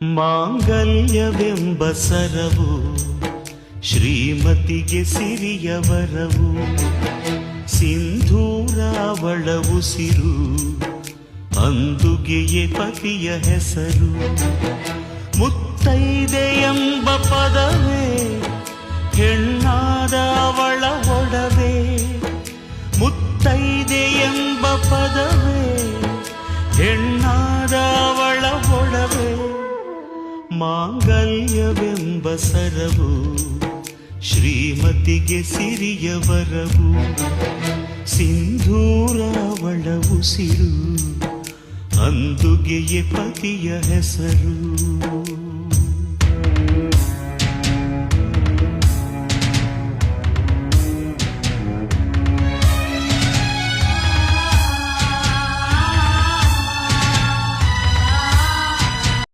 ಮಾಂಗಲ್ಯವೆಂಬ ಸರವು ಶ್ರೀಮತಿಗೆ ಸಿರಿಯ ವರವು, ಸಿಂಧೂರ ಅವಳ ಉಸಿರು, ಅಂದುಗೆಯೇ ಪತಿಯ ಹೆಸರು. ಮುತ್ತೈದೆ ಎಂಬ ಪದವೇ ಹೆಣ್ಣಾದ ಅವಳ ಒಡವೆ, ಮುತ್ತೈದೆ ಎಂಬ ಪದವೇ ಹೆಣ್ಣಾದ ಅವಳ ಒಡವೆ. ಮಾಂಗಲ್ಯವೆಂಬ ಸರವು ಶ್ರೀಮತಿಗೆ ಸಿರಿಯ ವರವು, ಸಿಂಧೂರ ಅವಳ ಉಸಿರು, ಅಂದುಗೆಯೇ ಪತಿಯ ಹೆಸರು.